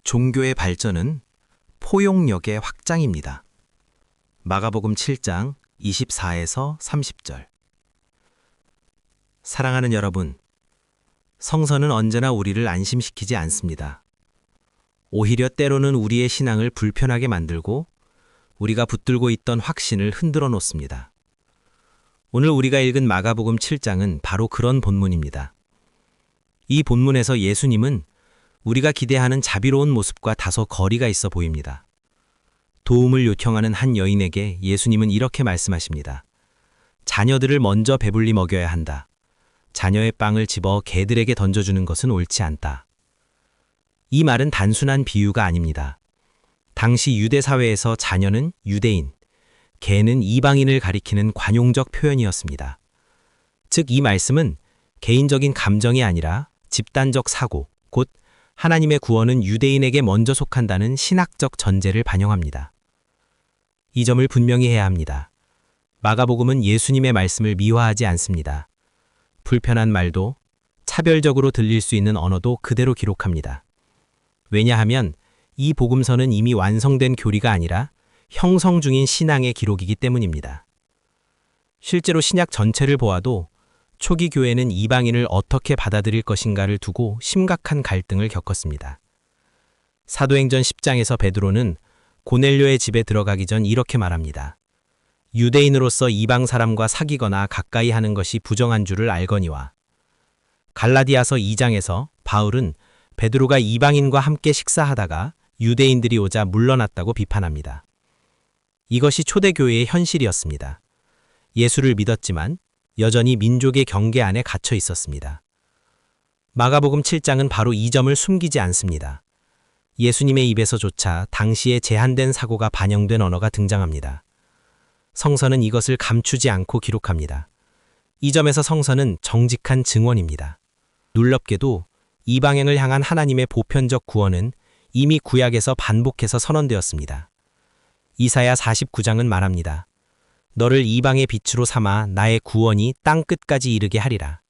종교의 발전은 포용력의 확장입니다. 마가복음 7장 24에서 30절. 사랑하는 여러분, 성서는 언제나 우리를 안심시키지 않습니다. 오히려 때로는 우리의 신앙을 불편하게 만들고 우리가 붙들고 있던 확신을 흔들어 놓습니다. 오늘 우리가 읽은 마가복음 7장은 바로 그런 본문입니다. 이 본문에서 예수님은 우리가 기대하는 자비로운 모습과 다소 거리가 있어 보입니다. 도움을 요청하는 한 여인에게 예수님은 이렇게 말씀하십니다. 자녀들을 먼저 배불리 먹여야 한다. 자녀의 빵을 집어 개들에게 던져주는 것은 옳지 않다. 이 말은 단순한 비유가 아닙니다. 당시 유대 사회에서 자녀는 유대인, 개는 이방인을 가리키는 관용적 표현이었습니다. 즉, 이 말씀은 개인적인 감정이 아니라 집단적 사고, 곧 하나님의 구원은 유대인에게 먼저 속한다는 신학적 전제를 반영합니다. 이 점을 분명히 해야 합니다. 마가복음은 예수님의 말씀을 미화하지 않습니다. 불편한 말도, 차별적으로 들릴 수 있는 언어도 그대로 기록합니다. 왜냐하면 이 복음서는 이미 완성된 교리가 아니라 형성 중인 신앙의 기록이기 때문입니다. 실제로 신약 전체를 보아도 초기 교회는 이방인을 어떻게 받아들일 것인가를 두고 심각한 갈등을 겪었습니다. 사도행전 10장에서 베드로는 고넬료의 집에 들어가기 전 이렇게 말합니다. 유대인으로서 이방 사람과 사귀거나 가까이 하는 것이 부정한 줄을 알거니와. 갈라디아서 2장에서 바울은 베드로가 이방인과 함께 식사하다가 유대인들이 오자 물러났다고 비판합니다. 이것이 초대교회의 현실이었습니다. 예수를 믿었지만 여전히 민족의 경계 안에 갇혀 있었습니다. 마가복음 7장은 바로 이 점을 숨기지 않습니다. 예수님의 입에서조차 당시의 제한된 사고가 반영된 언어가 등장합니다. 성서는 이것을 감추지 않고 기록합니다. 이 점에서 성서는 정직한 증언입니다. 놀랍게도 이방인을 향한 하나님의 보편적 구원은 이미 구약에서 반복해서 선언되었습니다. 이사야 49장은 말합니다. 너를 이방의 빛으로 삼아 나의 구원이 땅 끝까지 이르게 하리라.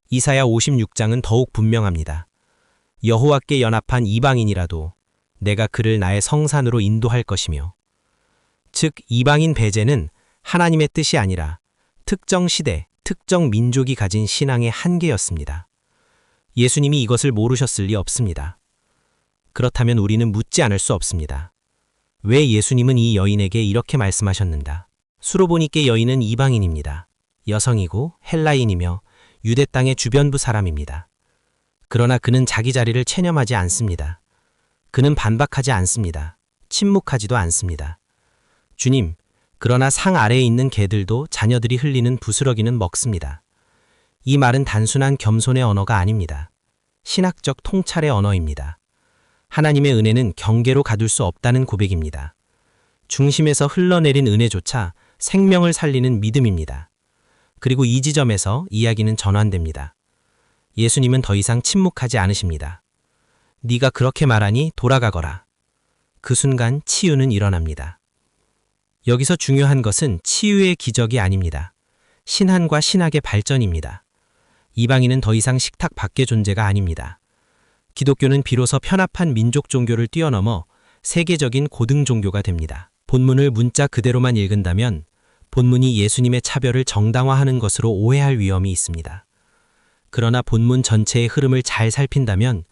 이사야 56장은 더욱 분명합니다. 여호와께 연합한 이방인이라도 내가 그를 나의 성산으로 인도할 것이며. 즉, 이방인 배제는 하나님의 뜻이 아니라 특정 시대, 특정 민족이 가진 신앙의 한계였습니다. 예수님이 이것을 모르셨을 리 없습니다. 그렇다면 우리는 묻지 않을 수 없습니다. 왜 예수님은 이 여인에게 이렇게 말씀하셨는가? 수로보니께 여인은 이방인입니다. 여성이고 헬라인이며 유대 땅의 주변부 사람입니다. 그러나 그는 자기 자리를 체념하지 않습니다. 그는 반박하지 않습니다. 침묵하지도 않습니다. 주님, 그러나 상 아래에 있는 개들도 자녀들이 흘리는 부스러기는 먹습니다. 이 말은 단순한 겸손의 언어가 아닙니다. 신학적 통찰의 언어입니다. 하나님의 은혜는 경계로 가둘 수 없다는 고백입니다. 중심에서 흘러내린 은혜조차 생명을 살리는 믿음입니다. 그리고 이 지점에서 이야기는 전환됩니다. 예수님은 더 이상 침묵하지 않으십니다. 네가 그렇게 말하니 돌아가거라. 그 순간 치유는 일어납니다. 여기서 중요한 것은 치유의 기적이 아닙니다. 신한과 신학의 발전입니다. 이방인은 더 이상 식탁 밖의 존재가 아닙니다. 기독교는 비로소 편합한 민족 종교를 뛰어넘어 세계적인 고등 종교가 됩니다. 본문을 문자 그대로만 읽은다면 본문이 예수님의 차별을 정당화하는 것으로 오해할 위험이 있습니다. 그러나 본문 전체의 흐름을 잘 살핀다면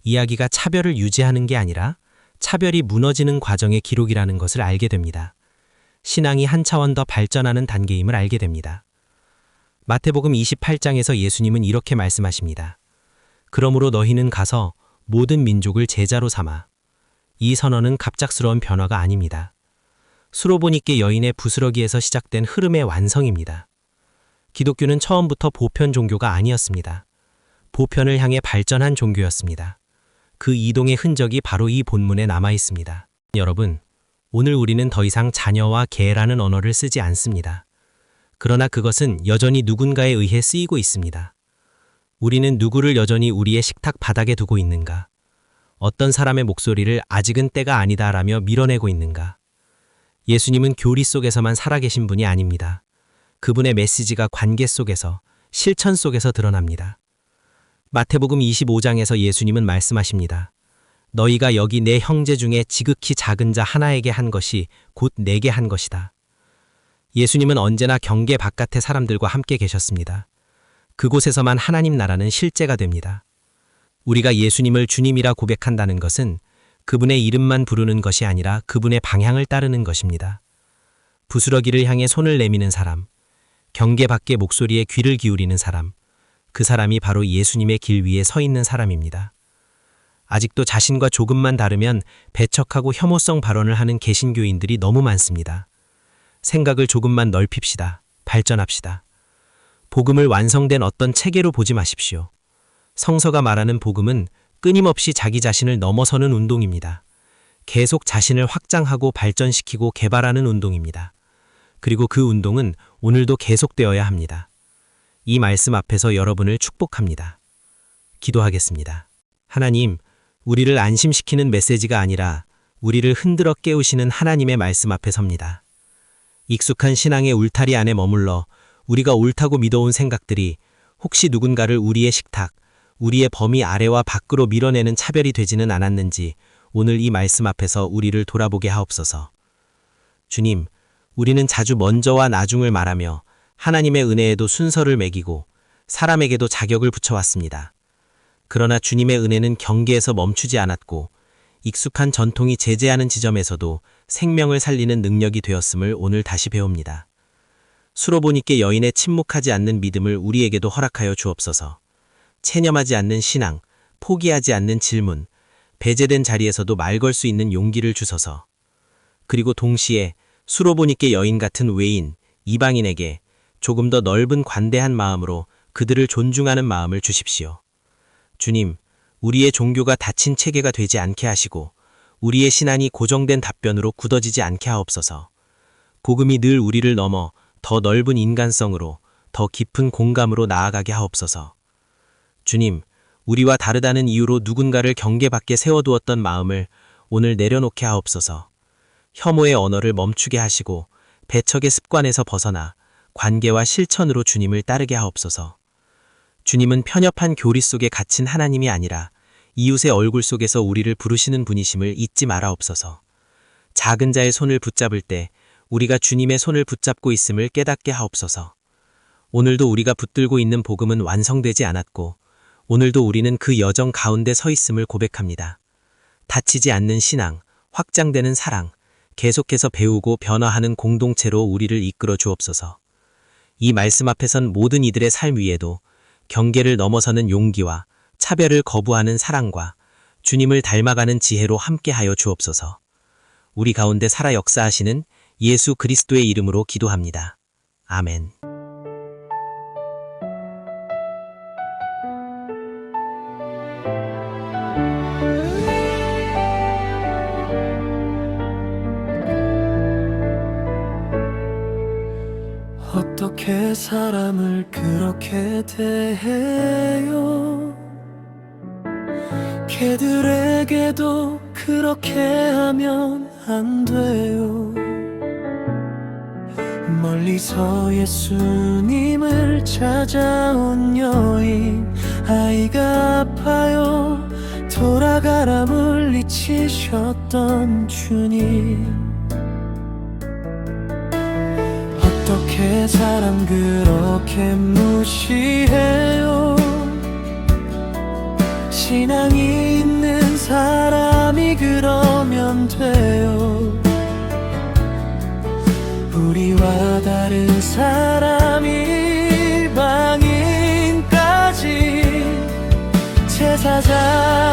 이야기가 차별을 유지하는 게 아니라 차별이 무너지는 과정의 기록이라는 것을 알게 됩니다. 신앙이 한 차원 더 발전하는 단계임을 알게 됩니다. 마태복음 28장에서 예수님은 이렇게 말씀하십니다. 그러므로 너희는 가서 모든 민족을 제자로 삼아. 이 선언은 갑작스러운 변화가 아닙니다. 수로보니께 여인의 부스러기에서 시작된 흐름의 완성입니다. 기독교는 처음부터 보편 종교가 아니었습니다. 보편을 향해 발전한 종교였습니다. 그 이동의 흔적이 바로 이 본문에 남아 있습니다. 여러분, 오늘 우리는 더 이상 자녀와 개라는 언어를 쓰지 않습니다. 그러나 그것은 여전히 누군가에 의해 쓰이고 있습니다. 우리는 누구를 여전히 우리의 식탁 바닥에 두고 있는가? 어떤 사람의 목소리를 아직은 때가 아니다라며 밀어내고 있는가? 예수님은 교리 속에서만 살아계신 분이 아닙니다. 그분의 메시지가 관계 속에서, 실천 속에서 드러납니다. 마태복음 25장에서 예수님은 말씀하십니다. 너희가 여기 내 형제 중에 지극히 작은 자 하나에게 한 것이 곧 내게 한 것이다. 예수님은 언제나 경계 바깥의 사람들과 함께 계셨습니다. 그곳에서만 하나님 나라는 실제가 됩니다. 우리가 예수님을 주님이라 고백한다는 것은 그분의 이름만 부르는 것이 아니라 그분의 방향을 따르는 것입니다. 부스러기를 향해 손을 내미는 사람, 경계 밖의 목소리에 귀를 기울이는 사람, 그 사람이 바로 예수님의 길 위에 서 있는 사람입니다. 아직도 자신과 조금만 다르면 배척하고 혐오성 발언을 하는 개신교인들이 너무 많습니다. 생각을 조금만 넓힙시다. 발전합시다. 복음을 완성된 어떤 체계로 보지 마십시오. 성서가 말하는 복음은 끊임없이 자기 자신을 넘어서는 운동입니다. 계속 자신을 확장하고 발전시키고 개발하는 운동입니다. 그리고 그 운동은 오늘도 계속되어야 합니다. 이 말씀 앞에서 여러분을 축복합니다. 기도하겠습니다. 하나님, 우리를 안심시키는 메시지가 아니라 우리를 흔들어 깨우시는 하나님의 말씀 앞에 섭니다. 익숙한 신앙의 울타리 안에 머물러 우리가 옳다고 믿어온 생각들이 혹시 누군가를 우리의 식탁, 우리의 범위 아래와 밖으로 밀어내는 차별이 되지는 않았는지 오늘 이 말씀 앞에서 우리를 돌아보게 하옵소서. 주님, 우리는 자주 먼저와 나중을 말하며 하나님의 은혜에도 순서를 매기고 사람에게도 자격을 붙여왔습니다. 그러나 주님의 은혜는 경계에서 멈추지 않았고 익숙한 전통이 제재하는 지점에서도 생명을 살리는 능력이 되었음을 오늘 다시 배웁니다. 수로보니께 여인의 침묵하지 않는 믿음을 우리에게도 허락하여 주옵소서. 체념하지 않는 신앙, 포기하지 않는 질문, 배제된 자리에서도 말 걸 수 있는 용기를 주소서. 그리고 동시에 수로보니께 여인 같은 외인, 이방인에게 조금 더 넓은 관대한 마음으로 그들을 존중하는 마음을 주십시오. 주님, 우리의 종교가 닫힌 체계가 되지 않게 하시고 우리의 신앙이 고정된 답변으로 굳어지지 않게 하옵소서. 복음이 늘 우리를 넘어 더 넓은 인간성으로, 더 깊은 공감으로 나아가게 하옵소서. 주님, 우리와 다르다는 이유로 누군가를 경계 밖에 세워두었던 마음을 오늘 내려놓게 하옵소서. 혐오의 언어를 멈추게 하시고 배척의 습관에서 벗어나 관계와 실천으로 주님을 따르게 하옵소서. 주님은 편협한 교리 속에 갇힌 하나님이 아니라 이웃의 얼굴 속에서 우리를 부르시는 분이심을 잊지 마라옵소서. 작은 자의 손을 붙잡을 때 우리가 주님의 손을 붙잡고 있음을 깨닫게 하옵소서. 오늘도 우리가 붙들고 있는 복음은 완성되지 않았고 오늘도 우리는 그 여정 가운데 서 있음을 고백합니다. 다치지 않는 신앙, 확장되는 사랑, 계속해서 배우고 변화하는 공동체로 우리를 이끌어 주옵소서. 이 말씀 앞에선 모든 이들의 삶 위에도 경계를 넘어서는 용기와 차별을 거부하는 사랑과 주님을 닮아가는 지혜로 함께하여 주옵소서. 우리 가운데 살아 역사하시는 예수 그리스도의 이름으로 기도합니다. 아멘. 어떻게 사람을 그렇게 대해요? 걔들에게도 그렇게 하면 안 돼요. 멀리서 예수님을 찾아온 여인, 아이가 아파요 돌아가라 물리치셨던 주님, 어떻게 사람 그렇게 무시해요? 신앙이 있는 사람이 그러면 돼요. 우리와 다른 사람이 방인까지 제사장